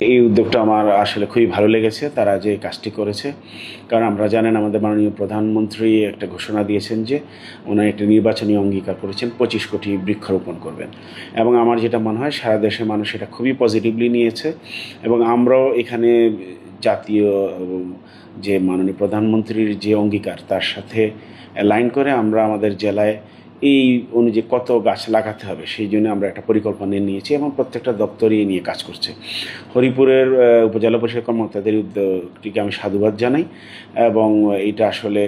এই উদ্যোগটা আমার আসলে খুবই ভালো লেগেছে, তারা যে কাজটি করেছে। কারণ আমরা জানেন আমাদের মাননীয় প্রধানমন্ত্রী একটা ঘোষণা দিয়েছেন যে ওনার একটা নির্বাচনী অঙ্গীকার করেছেন 25 কোটি বৃক্ষরোপণ করবেন, এবং আমার যেটা মনে হয় সারা দেশের মানুষ এটা খুবই পজিটিভলি নিয়েছে। এবং আমরাও এখানে জাতীয় যে মাননীয় প্রধানমন্ত্রীর যে অঙ্গীকার তার সাথে অ্যালাইন করে আমরা আমাদের জেলায় এই অনুযায়ী কত গাছ লাগাতে হবে সেই জন্য আমরা একটা পরিকল্পনা নিয়েছি এবং প্রত্যেকটা দপ্তরই নিয়ে কাজ করছে। হরিপুরের উপজেলা পরিষদ কর্মকর্তাদের উদ্যোগটিকে আমি সাধুবাদ জানাই এবং এটা আসলে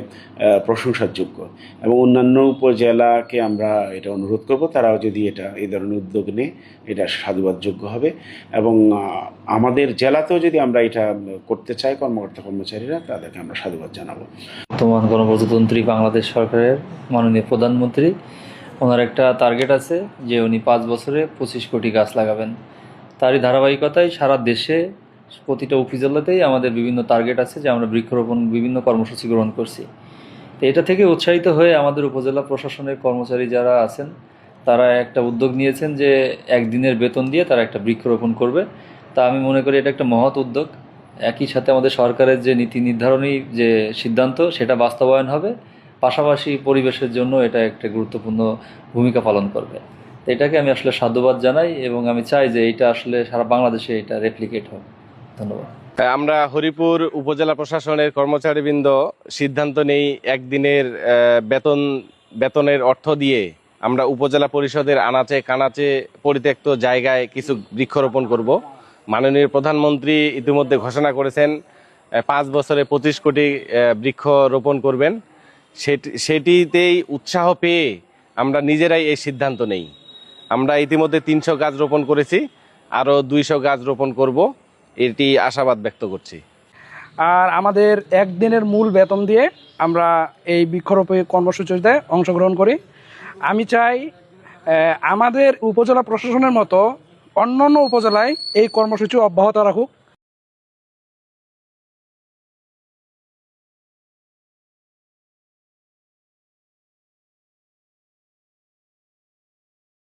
প্রশংসার যোগ্য, এবং অন্যান্য উপজেলাকে আমরা এটা অনুরোধ করব তারাও যদি এই ধরনের উদ্যোগ নেয় এটা সাধুবাদযোগ্য হবে। এবং আমাদের জেলাতেও যদি আমরা এটা করতে চাই কর্মচারীরা তাদেরকে আমরা সাধুবাদ জানাবো। বর্তমান গণপ্রজাতন্ত্রী বাংলাদেশ সরকারের মাননীয় প্রধানমন্ত্রী, ওনার একটা টার্গেট আছে যে উনি 5 বছরে 25 কোটি গাছ লাগাবেন। তারই ধারাবাহিকতায় সারা দেশে প্রতিটা উপজেলাতেই আমাদের বিভিন্ন টার্গেট আছে যে আমরা বৃক্ষরোপণ বিভিন্ন কর্মসূচি গ্রহণ করছি। তো এটা থেকে উৎসাহিত হয়ে আমাদের উপজেলা প্রশাসনের কর্মচারী যারা আছেন তারা একটা উদ্যোগ নিয়েছেন যে একদিনের বেতন দিয়ে তারা একটা বৃক্ষরোপণ করবে। তা আমি মনে করি এটা একটা মহৎ উদ্যোগ। একই সাথে আমাদের সরকারের যে নীতি নির্ধারণী যে সিদ্ধান্ত সেটা বাস্তবায়ন হবে, পাশাপাশি পরিবেশের জন্য এটা একটা গুরুত্বপূর্ণ ভূমিকা পালন করবে। তো এটাকে আমি আসলে সাধুবাদ জানাই এবং আমি চাই যে এটা আসলে সারা বাংলাদেশে এটা রেপ্লিকেট হোক। ধন্যবাদ। আমরা হরিপুর উপজেলা প্রশাসনের কর্মচারীবৃন্দ সিদ্ধান্ত নেই একদিনের বেতনের অর্থ দিয়ে আমরা উপজেলা পরিষদের আনাচে কানাচে পরিত্যক্ত জায়গায় কিছু বৃক্ষরোপণ করব। মাননীয় প্রধানমন্ত্রী ইতিমধ্যে ঘোষণা করেছেন 5 বছরে 25 কোটি বৃক্ষ রোপণ করবেন। সেটিতেই উৎসাহ পেয়ে আমরা নিজেরাই এই সিদ্ধান্ত নেই। আমরা ইতিমধ্যে 300 গাছ রোপণ করেছি, আরও 200 গাছ রোপণ করব, এটি আশাবাদ ব্যক্ত করছি। আর আমাদের একদিনের মূল বেতন দিয়ে আমরা এই বৃক্ষরোপণ কর্মসূচিতে অংশগ্রহণ করি। আমি চাই আমাদের উপজেলা প্রশাসনের মতো অন্যান্য উপজেলায় এই কর্মসূচি অব্যাহত রাখুক।